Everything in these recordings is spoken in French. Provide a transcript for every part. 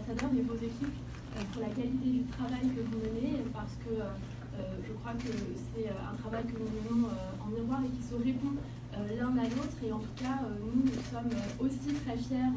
ambassadeurs et vos équipes pour la qualité du travail que vous menez, parce que je crois que c'est un travail que nous menons en miroir et qui se répond l'un à l'autre. Et en tout cas, nous sommes aussi très fiers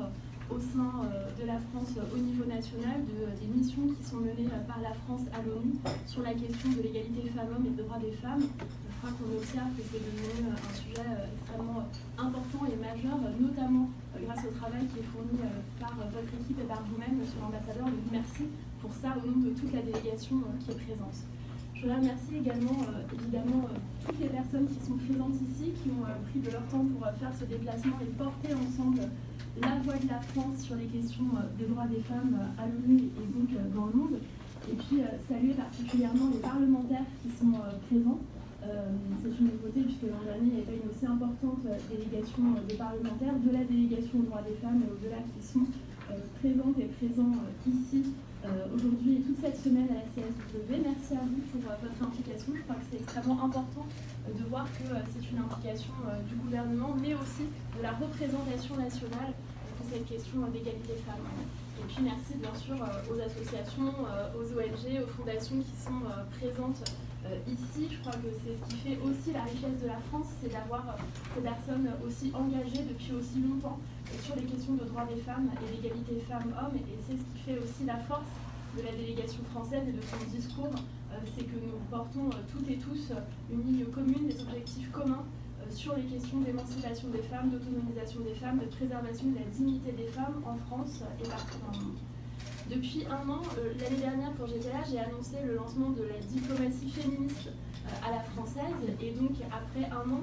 au sein de la France au niveau national des missions qui sont menées par la France à l'ONU sur la question de l'égalité femmes-hommes et des droits des femmes. Je crois qu'on observe que c'est devenu un sujet extrêmement important et majeur, notamment grâce au travail qui est fourni par votre équipe et par vous-même, Monsieur l'ambassadeur. Donc merci pour ça au nom de toute la délégation qui est présente. Je voudrais remercier également, évidemment, toutes les personnes qui sont présentes ici, qui ont pris de leur temps pour faire ce déplacement et porter ensemble la voix de la France sur les questions des droits des femmes à l'ONU et donc dans le monde. Et puis saluer particulièrement les parlementaires qui sont présents. C'est une nouveauté puisque l'an dernier, il n'y avait pas une aussi importante délégation de parlementaires de la délégation aux droits des femmes et au-delà qui sont présentes et présents ici aujourd'hui et toute cette semaine à la CSW. Merci à vous pour votre implication. Je crois que c'est extrêmement important de voir que c'est une implication du gouvernement, mais aussi de la représentation nationale pour cette question d'égalité femmes. Et puis merci bien sûr aux associations, aux ONG, aux fondations qui sont présentes ici. Je crois que c'est ce qui fait aussi la richesse de la France, c'est d'avoir ces personnes aussi engagées depuis aussi longtemps sur les questions de droits des femmes et d'égalité femmes-hommes. Et c'est ce qui fait aussi la force de la délégation française et de son discours, c'est que nous portons toutes et tous une ligne commune, des objectifs communs sur les questions d'émancipation des femmes, d'autonomisation des femmes, de préservation de la dignité des femmes en France et partout dans le monde. Depuis un an, l'année dernière, quand j'étais là, j'ai annoncé le lancement de la diplomatie féministe à la française. Et donc, après un an,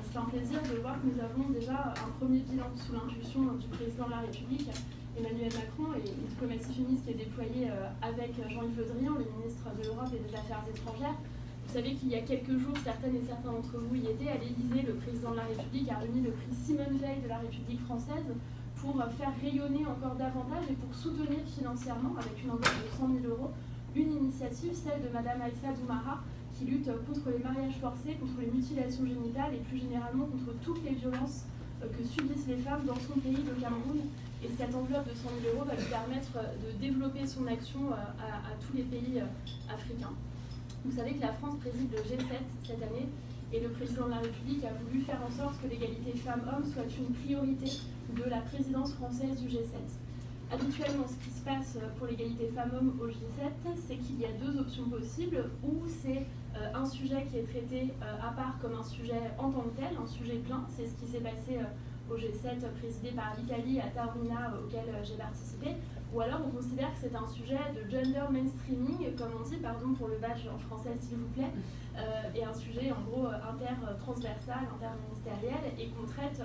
c'est un plaisir de voir que nous avons déjà un premier bilan sous l'impulsion du président de la République, Emmanuel Macron, et une diplomatie féministe qui est déployée avec Jean-Yves Le Drian, le ministre de l'Europe et des Affaires étrangères. Vous savez qu'il y a quelques jours, certaines et certains d'entre vous y étaient, à l'Élysée, le président de la République a remis le prix Simone Veil de la République française pour faire rayonner encore davantage et pour soutenir financièrement, avec une enveloppe de 100 000 €, une initiative, celle de Madame Aïssa Doumara, qui lutte contre les mariages forcés, contre les mutilations génitales et plus généralement contre toutes les violences que subissent les femmes dans son pays, le Cameroun. Et cette enveloppe de 100 000 € va lui permettre de développer son action à tous les pays africains. Vous savez que la France préside le G7 cette année et le président de la République a voulu faire en sorte que l'égalité femmes-hommes soit une priorité de la présidence française du G7. Habituellement, ce qui se passe pour l'égalité femmes-hommes au G7, c'est qu'il y a deux options possibles, ou c'est un sujet qui est traité à part comme un sujet en tant que tel, un sujet plein. C'est ce qui s'est passé au G7 présidé par l'Italie à Taormina, auquel j'ai participé. Ou alors on considère que c'est un sujet de gender mainstreaming, comme on dit, pardon pour le badge en français s'il vous plaît, et un sujet en gros intertransversal, interministériel, et qu'on traite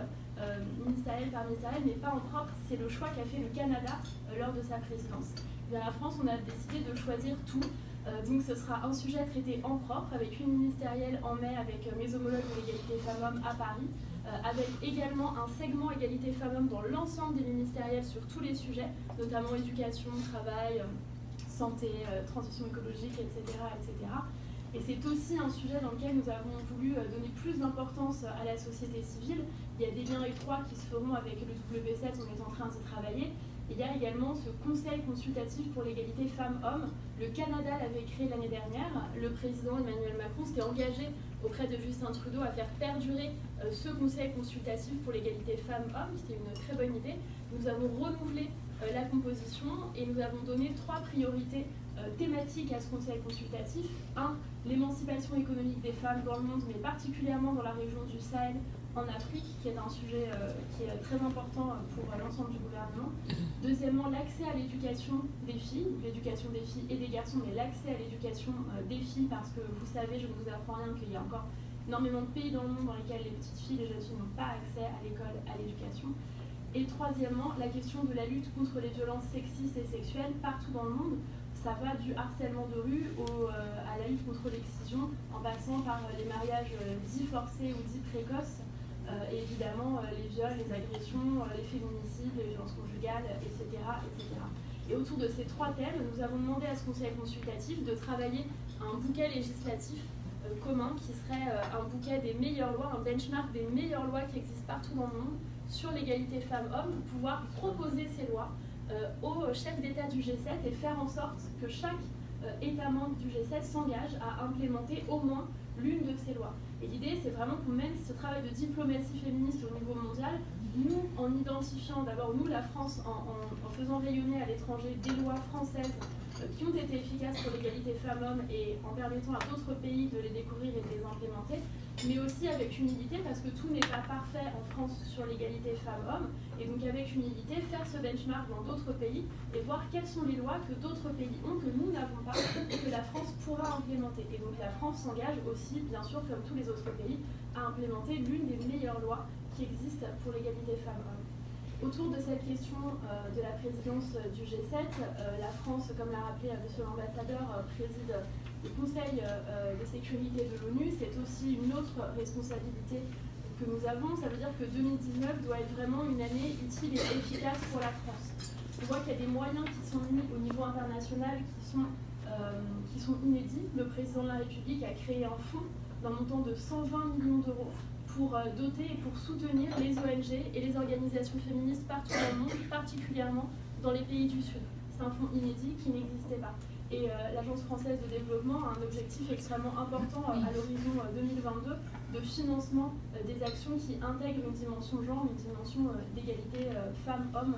ministériel par ministériel, mais pas en propre. C'est le choix qu'a fait le Canada lors de sa présidence. Dans la France, on a décidé de choisir tout. Donc ce sera un sujet traité en propre, avec une ministérielle en mai, avec mes homologues de l'égalité femmes-hommes à Paris, avec également un segment égalité femmes-hommes dans l'ensemble des ministériels sur tous les sujets, notamment éducation, travail, santé, transition écologique, etc., etc. Et c'est aussi un sujet dans lequel nous avons voulu donner plus d'importance à la société civile. Il y a des liens étroits qui se feront avec le W7, on est en train d'y travailler. Il y a également ce conseil consultatif pour l'égalité femmes-hommes. Le Canada l'avait créé l'année dernière. Le président Emmanuel Macron s'était engagé auprès de Justin Trudeau à faire perdurer ce conseil consultatif pour l'égalité femmes-hommes. C'était une très bonne idée. Nous avons renouvelé la composition et nous avons donné 3 priorités thématiques à ce conseil consultatif. 1. L'émancipation économique des femmes dans le monde, mais particulièrement dans la région du Sahel, en Afrique, qui est un sujet qui est très important pour l'ensemble du gouvernement. Deuxièmement, l'accès à l'éducation des filles et des garçons, mais l'accès à l'éducation des filles, parce que vous savez, je ne vous apprends rien, qu'il y a encore énormément de pays dans le monde dans lesquels les petites filles, les jeunes filles n'ont pas accès à l'école, à l'éducation. Et troisièmement, la question de la lutte contre les violences sexistes et sexuelles partout dans le monde. Ça va du harcèlement de rue à la lutte contre l'excision, en passant par les mariages dits forcés ou dits précoces, et évidemment les viols, les agressions, les féminicides, les violences conjugales, etc., etc. Et autour de ces 3 thèmes, nous avons demandé à ce conseil consultatif de travailler un bouquet législatif commun qui serait un bouquet des meilleures lois, un benchmark des meilleures lois qui existent partout dans le monde sur l'égalité femmes-hommes, pouvoir proposer ces lois aux chefs d'État du G7 et faire en sorte que chaque État membre du G7 s'engage à implémenter au moins l'une de ces lois. Et l'idée, c'est vraiment qu'on mène ce travail de diplomatie féministe au niveau mondial, nous, en identifiant d'abord, nous, la France, en faisant rayonner à l'étranger des lois françaises qui ont été efficaces pour l'égalité femmes-hommes et en permettant à d'autres pays de les découvrir et de les implémenter, mais aussi avec humilité, parce que tout n'est pas parfait en France sur l'égalité femmes-hommes, et donc avec humilité, faire ce benchmark dans d'autres pays et voir quelles sont les lois que d'autres pays ont, que nous n'avons pas, et que la France pourra implémenter. Et donc la France s'engage aussi, bien sûr, comme tous les autres pays, à implémenter l'une des meilleures lois qui existent pour l'égalité femmes-hommes. Autour de cette question de la présidence du G7, la France, comme l'a rappelé monsieur l'ambassadeur, préside le Conseil de sécurité de l'ONU. C'est aussi une autre responsabilité que nous avons. Ça veut dire que 2019 doit être vraiment une année utile et efficace pour la France. On voit qu'il y a des moyens qui sont mis au niveau international qui sont inédits. Le président de la République a créé un fonds d'un montant de 120 millions d'euros pour doter et pour soutenir les ONG et les organisations féministes partout dans le monde, particulièrement dans les pays du Sud. C'est un fonds inédit qui n'existait pas. Et l'Agence française de développement a un objectif extrêmement important à l'horizon 2022 de financement des actions qui intègrent une dimension genre, une dimension d'égalité femmes-hommes